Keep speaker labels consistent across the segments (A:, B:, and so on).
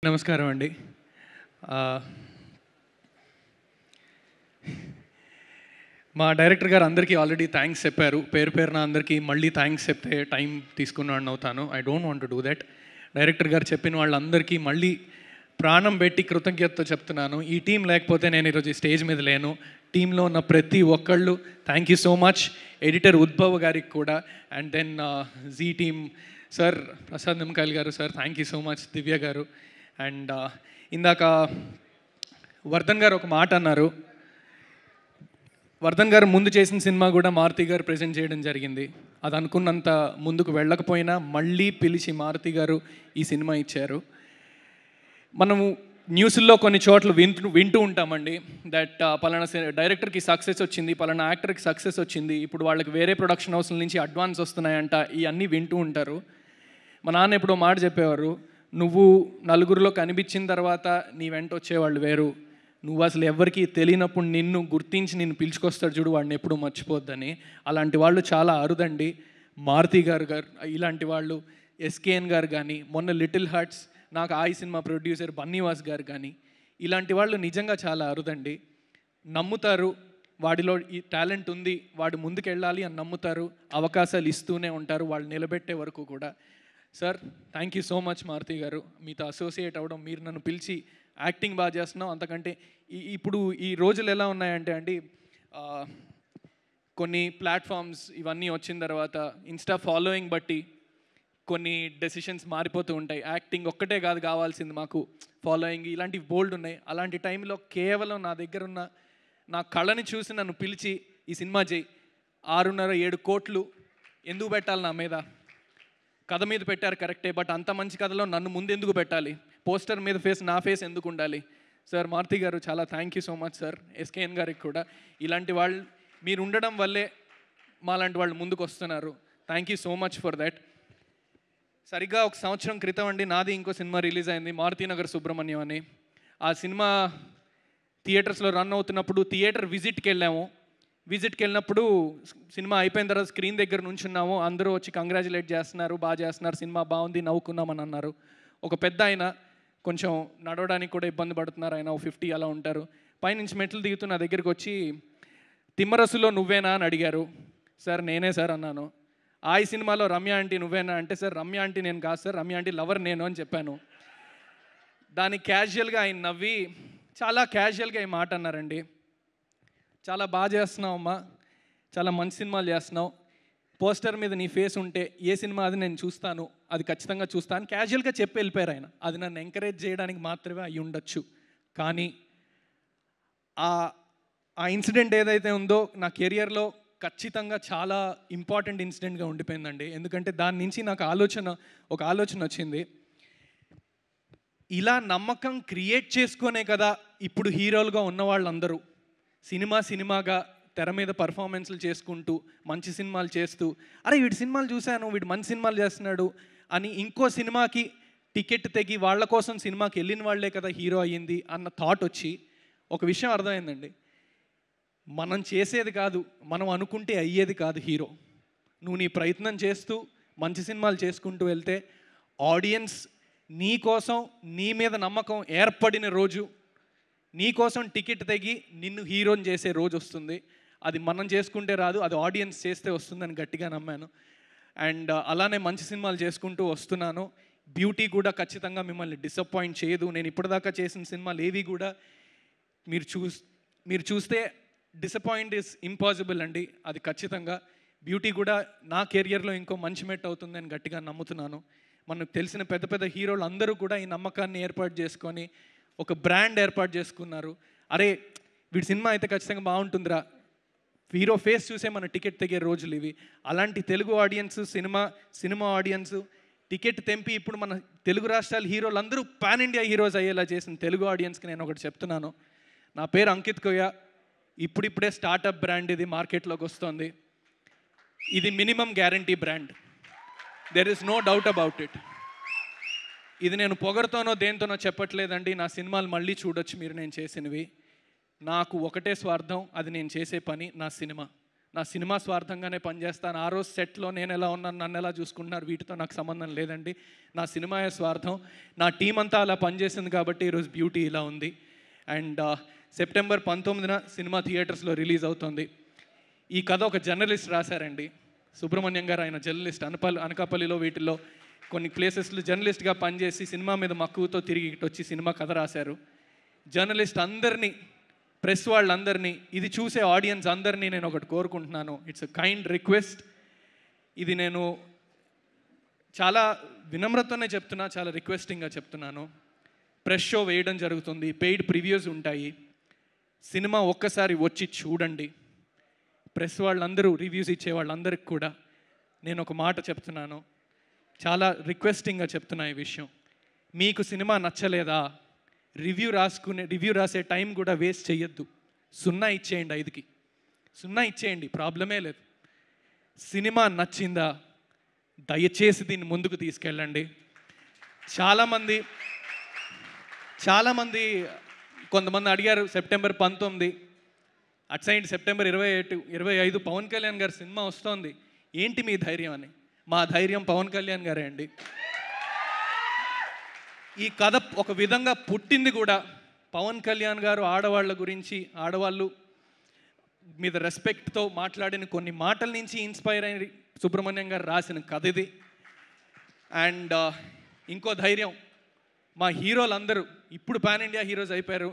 A: నమస్కారం అండి. మా డైరెక్టర్ గారు అందరికీ ఆల్రెడీ థ్యాంక్స్ చెప్పారు. పేరు పేరున అందరికీ మళ్ళీ థ్యాంక్స్ చెప్తే టైం తీసుకున్నాను అవుతాను. I don't want to do that. Director గారు చెప్పిన వాళ్ళందరికీ మళ్ళీ ప్రాణం పెట్టి కృతజ్ఞతతో చెప్తున్నాను. ఈ టీం లేకపోతే నేను ఈరోజు ఈ స్టేజ్ మీద లేను. టీంలో ఉన్న ప్రతి ఒక్కళ్ళు thank you so much. Editor Udbhav గారికి కూడా, and then Zee team sir, Prasad Nimmakayal గారు sir, thank you so much. Divya గారు అండ్ ఇందాక వర్ధన్ గారు ఒక మాట అన్నారు. వర్ధన్ గారు ముందు చేసిన సినిమా కూడా మారుతి గారు ప్రజెంట్ చేయడం జరిగింది. అది అనుకున్నంత ముందుకు వెళ్ళకపోయినా మళ్ళీ పిలిచి మారుతి గారు ఈ సినిమా ఇచ్చారు. మనము న్యూస్లో కొన్ని చోట్ల వింటూ ఉంటామండి దట్ పలానా డైరెక్టర్కి సక్సెస్ వచ్చింది, పలానా యాక్టర్కి సక్సెస్ వచ్చింది, ఇప్పుడు వాళ్ళకి వేరే ప్రొడక్షన్ హౌస్ల నుంచి అడ్వాన్స్ వస్తున్నాయంట, ఇవన్నీ వింటూ ఉంటారు. మా నాన్న ఎప్పుడో మాట చెప్పేవారు, నువ్వు నలుగురిలో కనిపించిన తర్వాత నీ వెంట వచ్చేవాళ్ళు వేరు, నువ్వు అసలు ఎవరికి తెలియనప్పుడు నిన్ను గుర్తించి నిన్ను పిలుచుకొస్తాడు చూడు, వాడిని ఎప్పుడూ మర్చిపోద్దని. అలాంటి వాళ్ళు చాలా అరుదండి. మారుతి గారు ఇలాంటి వాళ్ళు, ఎస్కేఎన్ గారు కానీ, మొన్న లిటిల్ హార్ట్స్ నాకు ఆ సినిమా ప్రొడ్యూసర్ బన్నీవాస్ గారు కానీ, ఇలాంటి వాళ్ళు నిజంగా చాలా అరుదండి. నమ్ముతారు, వాడిలో ఈ టాలెంట్ ఉంది, వాడు ముందుకెళ్ళాలి అని నమ్ముతారు, అవకాశాలు ఇస్తూనే ఉంటారు వాళ్ళు నిలబెట్టే వరకు కూడా. Sir thank you so much Maruti గారు, మీతో అసోసియేట్ అవ్వడం, మీరు నన్ను పిలిచి యాక్టింగ్ బాగా చేస్తున్నాం. అంతకంటే ఇప్పుడు ఈ రోజులు ఎలా ఉన్నాయంటే అండి, కొన్ని ప్లాట్ఫామ్స్ ఇవన్నీ వచ్చిన తర్వాత ఇన్స్టా ఫాలోయింగ్ బట్టి కొన్ని డెసిషన్స్ మారిపోతూ ఉంటాయి. యాక్టింగ్ ఒక్కటే కాదు కావాల్సింది మాకు, ఫాలోయింగ్ ఇలాంటివి బోల్డ్ ఉన్నాయి. అలాంటి టైంలో కేవలం నా దగ్గర ఉన్న నా కళని చూసి నన్ను పిలిచి ఈ సినిమా చేయి, 6.5-7 కోట్లు ఎందుకు పెట్టాలి నా మీద? కథ మీద పెట్టారు కరెక్టే, బట్ అంత మంచి కథలో నన్ను ముందు ఎందుకు పెట్టాలి? పోస్టర్ మీద నా ఫేస్ ఎందుకు ఉండాలి? సార్ మారుతి గారు చాలా thank you so much sir. SKN గారికి కూడా, ఇలాంటి వాళ్ళు మీరు ఉండడం వల్లే మాలాంటి వాళ్ళు ముందుకు వస్తున్నారు. Thank you so much for that. సరిగ్గా 1 సంవత్సరం క్రితం అండి నాది ఇంకో సినిమా రిలీజ్ అయింది, మారుతినగర్ సుబ్రహ్మణ్యం అని. ఆ సినిమా థియేటర్స్లో రన్ అవుతున్నప్పుడు థియేటర్ విజిట్కి వెళ్ళినప్పుడు సినిమా అయిపోయిన తర్వాత స్క్రీన్ దగ్గర నుంచున్నాము, అందరూ వచ్చి కంగ్రాచులేట్ చేస్తున్నారు, బాగా చేస్తున్నారు, సినిమా బాగుంది, నవ్వుకున్నామని అన్నారు. ఒక పెద్ద ఆయన కొంచెం నడవడానికి కూడా ఇబ్బంది పడుతున్నారు, ఆయన 50 అలా ఉంటారు. పైనుంచి మెట్లు దిగుతూ నా దగ్గరికి వచ్చి, తిమ్మరసులో నువ్వేనా అని అడిగారు. సార్ నేనే సార్ అన్నాను. ఈ సినిమాలో రమ్య ఆంటీ నువ్వేనా అంటే, సార్ రమ్య ఆంటీ నేను కాదు సార్, రమ్య ఆంటీ లవర్ నేను అని చెప్పాను. దానికి క్యాజువల్గా ఆయన నవ్వి చాలా క్యాజువల్గా ఈ మాట అన్నారండి, చాలా బాగా చేస్తున్నావు అమ్మా, చాలా మంచి సినిమాలు చేస్తున్నావు, పోస్టర్ మీద నీ ఫేస్ ఉంటే ఏ సినిమా అది నేను చూస్తాను, అది ఖచ్చితంగా చూస్తాను, క్యాజువల్గా చెప్పి వెళ్ళిపోయారు ఆయన. అది నన్ను ఎంకరేజ్ చేయడానికి మాత్రమే అయ్యి ఉండొచ్చు, కానీ ఆ ఇన్సిడెంట్ ఏదైతే ఉందో నా కెరియర్లో ఖచ్చితంగా చాలా ఇంపార్టెంట్ ఇన్సిడెంట్గా ఉండిపోయిందండి. ఎందుకంటే దాని నుంచి నాకు ఒక ఆలోచన వచ్చింది. ఇలా నమ్మకం క్రియేట్ చేసుకునే కదా ఇప్పుడు హీరోలుగా ఉన్న వాళ్ళందరూ సినిమాగా తెర మీద పర్ఫార్మెన్స్లు చేసుకుంటూ మంచి సినిమాలు చేస్తూ, అరే వీడి సినిమాలు చూశాను, వీడు మంచి సినిమాలు చేస్తున్నాడు అని ఇంకో సినిమాకి టికెట్ తెగి వాళ్ళ కోసం సినిమాకి వెళ్ళిన వాళ్ళే కదా హీరో అయ్యింది అన్న థాట్ వచ్చి ఒక విషయం అర్థమైందండి, మనం చేసేది కాదు, మనం అనుకుంటే అయ్యేది కాదు హీరో. నువ్వు నీ ప్రయత్నం చేస్తూ మంచి సినిమాలు చేసుకుంటూ వెళ్తే ఆడియన్స్ నీ కోసం, నీ మీద నమ్మకం ఏర్పడిన రోజు, నీ కోసం టికెట్ తెగి నిన్ను హీరోని చేసే రోజు వస్తుంది. అది మనం చేసుకుంటే రాదు, అది ఆడియన్స్ చేస్తే వస్తుందని గట్టిగా నమ్మాను. అండ్ అలానే మంచి సినిమాలు చేసుకుంటూ వస్తున్నాను. బ్యూటీ కూడా ఖచ్చితంగా మిమ్మల్ని డిసప్పాయింట్ చేయదు. నేను ఇప్పటిదాకా చేసిన సినిమాలు ఏవి కూడా మీరు చూస్తే డిసప్పాయింట్ ఇస్ ఇంపాసిబుల్ అండి, అది ఖచ్చితంగా. బ్యూటీ కూడా నా కెరియర్లో ఇంకో మంచి మెట్ అవుతుందని గట్టిగా నమ్ముతున్నాను. మనకు తెలిసిన పెద్ద పెద్ద హీరోలు అందరూ కూడా ఈ నమ్మకాన్ని ఏర్పాటు చేసుకొని ఒక బ్రాండ్ ఏర్పాటు చేసుకున్నారు. అరే వీడి సినిమా అయితే ఖచ్చితంగా బాగుంటుందిరా, హీరో ఫేస్ చూసే మన టికెట్ తెగే రోజులు ఇవి. అలాంటి Telugu audience, cinema audience ticket తెంపి ఇప్పుడు మన తెలుగు రాష్ట్రాల హీరోలు అందరూ పాన్ ఇండియా హీరోస్ అయ్యేలా చేసిన తెలుగు ఆడియన్స్కి నేను ఒకటి చెప్తున్నాను. నా పేరు అంకిత్ కోయ, ఇప్పుడిప్పుడే స్టార్టప్ బ్రాండ్ ఇది మార్కెట్లోకి వస్తుంది. ఇది minimum guarantee brand, there is no doubt about it. ఇది నేను పొగరుతోనో దేంతోనో చెప్పట్లేదండి. నా సినిమాలు మళ్ళీ చూడొచ్చు మీరు నేను చేసినవి. నాకు ఒకటే స్వార్థం, అది నేను చేసే పని, నా సినిమా. నా సినిమా స్వార్థంగానే పనిచేస్తాను. ఆ రోజు సెట్లో నేను ఎలా ఉన్నాను, నన్ను ఎలా చూసుకుంటున్నారు, వీటితో నాకు సంబంధం లేదండి. నా సినిమాయే స్వార్థం. నా టీం అంతా అలా పనిచేసింది కాబట్టి ఈరోజు బ్యూటీ ఇలా ఉంది. అండ్ సెప్టెంబర్ 19న సినిమా థియేటర్స్లో రిలీజ్ అవుతుంది. ఈ కథ ఒక జర్నలిస్ట్ రాశారండి, సుబ్రహ్మణ్యం గారు. ఆయన జర్నలిస్ట్, అనకాపల్లిలో వీటిల్లో కొన్ని ప్లేసెస్లో జర్నలిస్ట్గా పనిచేసి సినిమా మీద మక్కువతో తిరిగి వచ్చి సినిమా కథ రాశారు. జర్నలిస్ట్ అందరినీ, ప్రెస్ వాళ్ళందరినీ, ఇది చూసే ఆడియన్స్ అందరినీ నేను ఒకటి కోరుకుంటున్నాను. It's a kind request. ఇది నేను చాలా వినమ్రతనే చెప్తున్నా, చాలా రిక్వెస్టింగ్గా చెప్తున్నాను. ప్రెస్ షో వేయడం జరుగుతుంది, పెయిడ్ ప్రివ్యూస్ ఉంటాయి. సినిమా ఒక్కసారి వచ్చి చూడండి. ప్రెస్ వాళ్ళందరూ, రివ్యూస్ ఇచ్చే వాళ్ళందరికీ కూడా నేను ఒక మాట చెప్తున్నాను, చాలా రిక్వెస్టింగ్గా చెప్తున్నా ఈ విషయం. మీకు సినిమా నచ్చలేదా, రివ్యూ రాసే టైం కూడా వేస్ట్ చేయొద్దు. 0 ఇచ్చేయండి, 5కి 0 ఇచ్చేయండి, ప్రాబ్లమే లేదు. సినిమా నచ్చిందా, దయచేసి దీన్ని ముందుకు తీసుకెళ్ళండి. చాలామంది కొంతమంది అడిగారు సెప్టెంబర్ 19, అటు సైడ్ సెప్టెంబర్ 25 పవన్ కళ్యాణ్ గారి సినిమా వస్తోంది, ఏంటి మీ ధైర్యం అని. మా ధైర్యం పవన్ కళ్యాణ్ గారే అండి. ఈ కథ ఒక విధంగా పుట్టింది కూడా పవన్ కళ్యాణ్ గారు ఆడవాళ్ళ గురించి, ఆడవాళ్ళు మీద రెస్పెక్ట్తో మాట్లాడిన కొన్ని మాటల నుంచి ఇన్స్పైర్ అయ్యి సుబ్రహ్మణ్యం గారు రాసిన కథ ఇది. అండ్ ఇంకో ధైర్యం, మా హీరోలందరూ ఇప్పుడు పాన్ ఇండియా హీరోస్ అయిపోయారు.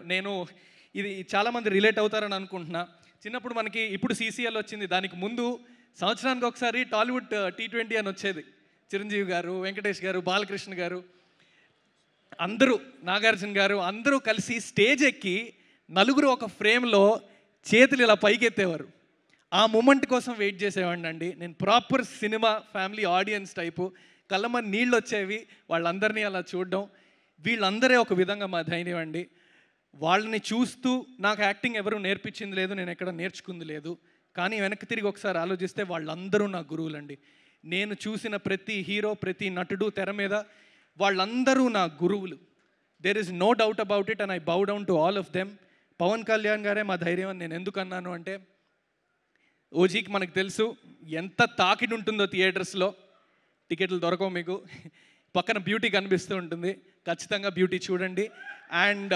A: ఇది చాలామంది రిలేట్ అవుతారని అనుకుంటున్నా. చిన్నప్పుడు మనకి, ఇప్పుడు CCL వచ్చింది, దానికి ముందు సంవత్సరానికి ఒకసారి టాలీవుడ్ T20 అని వచ్చేది. చిరంజీవి గారు, వెంకటేష్ గారు, బాలకృష్ణ గారు, అందరూ, నాగార్జున గారు అందరూ కలిసి స్టేజ్ ఎక్కి నలుగురు ఒక ఫ్రేమ్లో చేతులు ఇలా పైకెత్తేవారు. ఆ మూమెంట్ కోసం వెయిట్ చేసేవాడిని అండి నేను. Proper cinema family audience type, కళ్ళమ్మ నీళ్ళు వచ్చేవి వాళ్ళందరినీ అలా చూడడం. వీళ్ళందరే ఒక విధంగా మా ధైర్యం అండి. వాళ్ళని చూస్తూ నాకు యాక్టింగ్ ఎవరు నేర్పించింది లేదు, నేను ఎక్కడ నేర్చుకుంది లేదు. కానీ వెనక్కి తిరిగి ఒకసారి ఆలోచిస్తే వాళ్ళందరూ నా గురువులండి. నేను చూసిన ప్రతి హీరో, ప్రతి నటుడు తెర మీద వాళ్ళందరూ నా గురువులు. There is no doubt about it, and I bow down to all of them. Pawan Kalyan గారే మా ధైర్యం అని నేను ఎందుకు అన్నాను అంటే, ఓజీకి మనకు తెలుసు ఎంత తాకిడి ఉంటుందో థియేటర్స్లో. టికెట్లు దొరకవు మీకు, పక్కన బ్యూటీ కనిపిస్తూ ఉంటుంది, ఖచ్చితంగా బ్యూటీ చూడండి. అండ్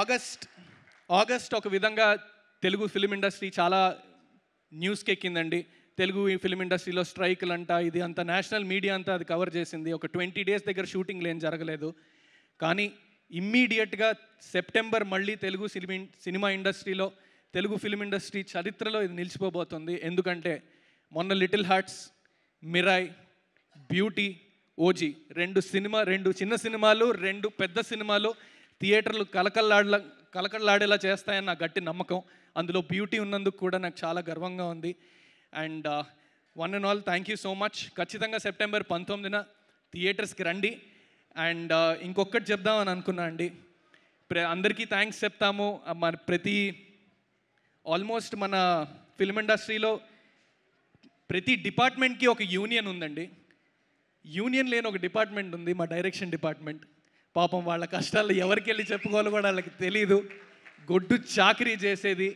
A: ఆగస్ట్ ఒక విధంగా తెలుగు ఫిలిం ఇండస్ట్రీ చాలా న్యూస్కి ఎక్కిందండి. తెలుగు ఫిలిం ఇండస్ట్రీలో స్ట్రైకులు అంట, ఇది అంతా నేషనల్ మీడియా అంతా అది కవర్ చేసింది. ఒక 20 days దగ్గర షూటింగ్లు ఏం జరగలేదు. కానీ ఇమ్మీడియట్గా సెప్టెంబర్ మళ్ళీ తెలుగు సినిమా ఇండస్ట్రీలో, తెలుగు ఫిలిం ఇండస్ట్రీ చరిత్రలో ఇది నిలిచిపోబోతుంది. ఎందుకంటే మొన్న little hearts, Mirai, beauty, OG, 2 చిన్న సినిమాలు, 2 పెద్ద సినిమాలు థియేటర్లు కలకల్లాడేలా చేస్తాయని నా గట్టి నమ్మకం. అందులో బ్యూటీ ఉన్నందుకు కూడా నాకు చాలా గర్వంగా ఉంది. And one and all thank you so much. ఖచ్చితంగా సెప్టెంబర్ 19న థియేటర్స్కి రండి. అండ్ ఇంకొకటి చెప్దామని అనుకున్నా అండి, అందరికీ థ్యాంక్స్ చెప్తాము. మన ఆల్మోస్ట్ మన ఫిల్మ్ ఇండస్ట్రీలో ప్రతి డిపార్ట్మెంట్కి ఒక యూనియన్ ఉందండి. యూనియన్ లేని ఒక డిపార్ట్మెంట్ ఉంది, మా డైరెక్షన్ డిపార్ట్మెంట్. పాపం వాళ్ళ కష్టాలు ఎవరికి వెళ్ళి చెప్పుకోవాలో కూడా వాళ్ళకి తెలీదు. గొడ్డు చాకరీ చేసేది,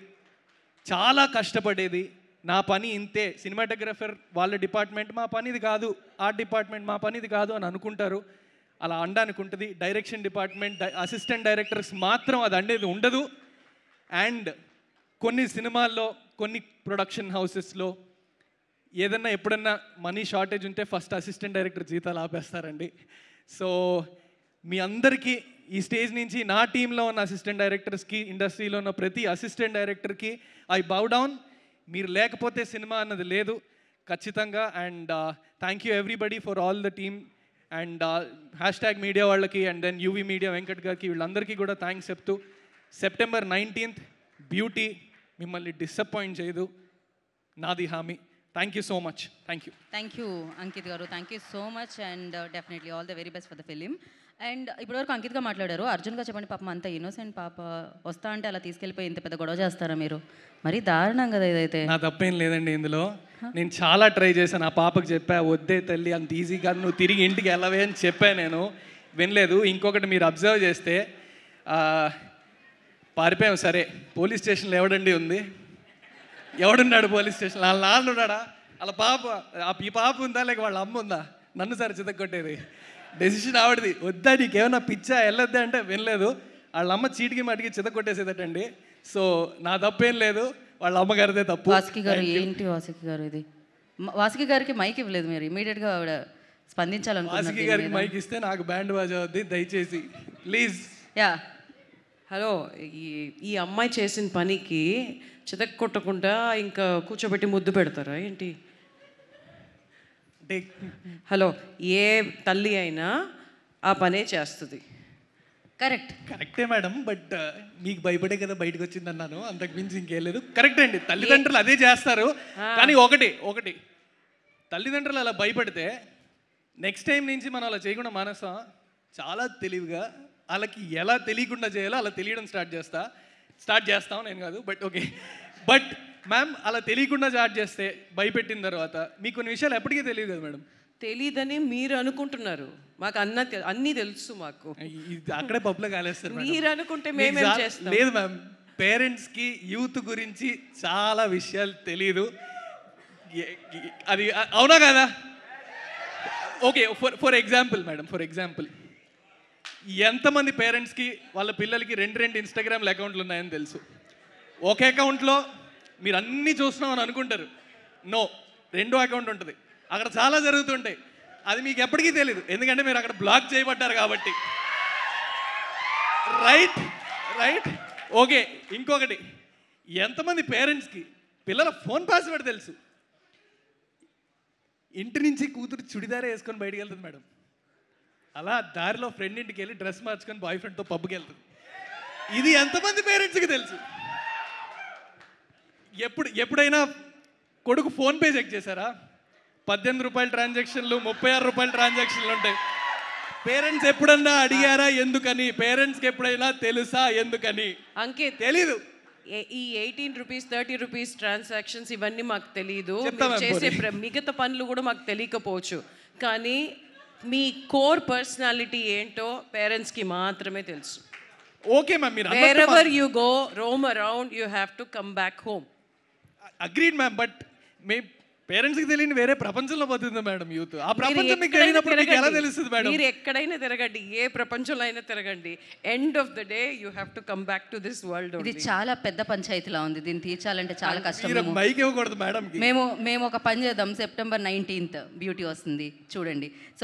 A: చాలా కష్టపడేది. నా పని ఇంతే, సినిమాటోగ్రఫర్ వాళ్ళ డిపార్ట్మెంట్ మా పనిది కాదు, ఆర్ట్ డిపార్ట్మెంట్ మా పనిది కాదు అని అనుకుంటారు. అలా అనడానికి ఉంటుంది. డైరెక్షన్ డిపార్ట్మెంట్, అసిస్టెంట్ డైరెక్టర్స్ మాత్రం అది అనేది ఉండదు. అండ్ కొన్ని సినిమాల్లో, కొన్ని ప్రొడక్షన్ హౌసెస్లో ఏదన్నా ఎప్పుడన్నా మనీ షార్టేజ్ ఉంటే ఫస్ట్ అసిస్టెంట్ డైరెక్టర్ జీతాలు ఆపేస్తారండి. సో మీ అందరికీ ఈ స్టేజ్ నుంచి నా టీంలో ఉన్న అసిస్టెంట్ డైరెక్టర్స్కి, ఇండస్ట్రీలో ఉన్న ప్రతి అసిస్టెంట్ డైరెక్టర్కి ఐ బౌ డౌన్. మీరు లేకపోతే సినిమా అన్నది లేదు ఖచ్చితంగా. And thank you everybody for all the team. And hashtag media వాళ్ళకి, and then UV media Venkat గారికి, వీళ్ళందరికీ కూడా థ్యాంక్స్ చెప్తూ, సెప్టెంబర్ 19th బ్యూటీ మిమ్మల్ని డిసప్పాయింట్ చేయదు, నాది హామీ. Thank you so much. Thank you
B: Ankit గారు, thank you so much. And definitely all the very best for the film. And ఇప్పటివరకు అంకిత్గా మాట్లాడారు. అర్జున్గా చెప్పండి, పాపం అంత ఇన్నోసెంట్ పాప వస్తా అంటే అలా తీసుకెళ్ళిపోయి ఇంత పెద్ద గొడవ చేస్తారా మీరు? మరి దారుణం కదా ఇదైతే.
A: నా తప్పేం లేదండి ఇందులో. నేను చాలా ట్రై చేశాను, ఆ పాపకు చెప్పా, వద్దే తల్లి అంత ఈజీగా నువ్వు తిరిగి ఇంటికి వెళ్ళవే అని చెప్పాను, నేను వినలేదు. ఇంకొకటి మీరు అబ్జర్వ్ చేస్తే పారిపోయాం. సరే, పోలీస్ స్టేషన్లో ఎవడండి ఉంది, ఎవడున్నాడు పోలీస్ స్టేషన్? వాళ్ళ నాన్న ఉన్నాడా, వాళ్ళ పాప, ఈ పాప ఉందా లేక వాళ్ళ అమ్మ ఉందా? నన్ను సార్ చితక్కొట్టేది. డెసిషన్ ఆవిడది. వద్దా నీకేమన్నా పిచ్చా వెళ్ళొద్దా అంటే వినలేదు. వాళ్ళ అమ్మ చీటికి మటికి చితక్కొట్టేసేదటండి. సో నా తప్పేం లేదు, వాళ్ళ అమ్మగారిదే తప్పు.
B: వాసుకి గారు ఏంటి వాసుకి గారు ఇది? వాసుకి గారికి మైక్ ఇవ్వలేదు మీరు, ఇమీడియట్గా ఆవిడ స్పందించాలనుకుంటున్నారు.
A: వాసుకి గారికి మైక్ ఇస్తే నాకు బ్యాండ్ బాజా అవుద్ది, దయచేసి ప్లీజ్.
B: యా
C: హలో, ఈ అమ్మాయి చేసిన పనికి చితక్ కొట్టకుండా ఇంకా కూర్చోబెట్టి ముద్దు పెడతారా ఏంటి? హలో, ఏ తల్లి అయినా ఆ పనే చేస్తుంది.
A: కరెక్టే మేడం, బట్ మీకు భయపడే కదా బయటకు వచ్చింది అన్నాను, అంతకు మించి ఇంకేం లేదు. కరెక్ట్ అండి, తల్లిదండ్రులు అదే చేస్తారు. కానీ ఒకటి తల్లిదండ్రులు అలా భయపడితే నెక్స్ట్ టైం నుంచి మనం అలా చేయకుండా మానేస్తాం. చాలా తెలివిగా వాళ్ళకి ఎలా తెలియకుండా చేయాలో అలా తెలియడం స్టార్ట్ చేస్తాం. నేను కాదు, బట్ మ్యామ్ అలా తెలియకుండా స్టార్ట్ చేస్తే భయపెట్టిన తర్వాత మీకు కొన్ని విషయాలు ఎప్పటికీ తెలియదు కదా మేడం.
C: తెలీదని మీరు అనుకుంటున్నారు, మాకు అన్నీ తెలుసు. మాకు
A: అక్కడే పప్పులో కాలేస్తారు.
C: మీరు అనుకుంటే మేమేం చేస్తాం?
A: లేదు మ్యామ్, పేరెంట్స్కి యూత్ గురించి చాలా విషయాలు తెలీదు. అది అవునా కదా? ఓకే, ఫర్ ఎగ్జాంపుల్ ఎంతమంది పేరెంట్స్కి వాళ్ళ పిల్లలకి రెండు ఇన్స్టాగ్రామ్ల అకౌంట్లు ఉన్నాయని తెలుసు? ఒక అకౌంట్లో మీరు అన్నీ చూస్తున్నామని అనుకుంటారు. నో, 2 అకౌంట్ ఉంటుంది, అక్కడ చాలా జరుగుతుంటాయి. అది మీకు ఎప్పటికీ తెలీదు, ఎందుకంటే మీరు అక్కడ బ్లాక్ చేయబడ్డారు కాబట్టి. Right okay. ఇంకొకటి, ఎంతమంది పేరెంట్స్కి పిల్లల ఫోన్ పాస్వర్డ్ తెలుసు? ఇంటి నుంచి కూతురు చుడిదారే వేసుకొని బయటికి వెళ్తుంది మేడం, అలా దారిలో ఫ్రెండ్ ఇంటికి వెళ్ళి డ్రెస్ మార్చుకొని బాయ్ ఫ్రెండ్తో పబ్కి వెళ్తుంది. ఇది ఎంతమంది పేరెంట్స్కి తెలుసు? ఎప్పుడైనా కొడుకు ఫోన్పే చెక్ చేశారా? 18 రూపాయల ట్రాన్సాక్షన్లు, 36 రూపాయల ట్రాన్సాక్షన్లు ఉంటాయి. పేరెంట్స్ ఎప్పుడన్నా అడిగారా ఎందుకని? పేరెంట్స్కి ఎప్పుడైనా తెలుసా ఎందుకని?
C: అంకిత్,
A: తెలీదు.
C: ఈ 18 రూపీస్ 30 రూపీస్ ట్రాన్సాక్షన్స్ ఇవన్నీ మాకు తెలియదు.
A: చెప్తామా
C: చేసే మిగతా పనులు కూడా మాకు తెలియకపోవచ్చు, కానీ మీ కోర్ పర్సనాలిటీ ఏంటో పేరెంట్స్కి మాత్రమే తెలుసు.
A: ఓకే మ్యామ్, మీరు
C: wherever you go, roam around, you have to come back home.
A: Agreed ma'am, but మీ పేరెంట్స్కి తెలియని వేరే ప్రపంచంలో పోతుంది మేడం యూత్. ఆ ప్రపంచం మీకు తెలియనప్పుడు మీకు ఎలా తెలుస్తుంది మేడం?
C: మీరు ఎక్కడైనా తిరగండి, ఏ ప్రపంచంలో అయినా తిరగండి, end of the day you have to come back to this world.
B: ఇది చాలా పెద్ద పంచాయతీలా ఉంది, దీన్ని తీర్చాలంటే చాలా కష్టం.
A: మైక్ ఇవ్వకూడదు మేడం.
B: మేము ఒక పని చేద్దాం, సెప్టెంబర్ 19th బ్యూటీ వస్తుంది చూడండి. సో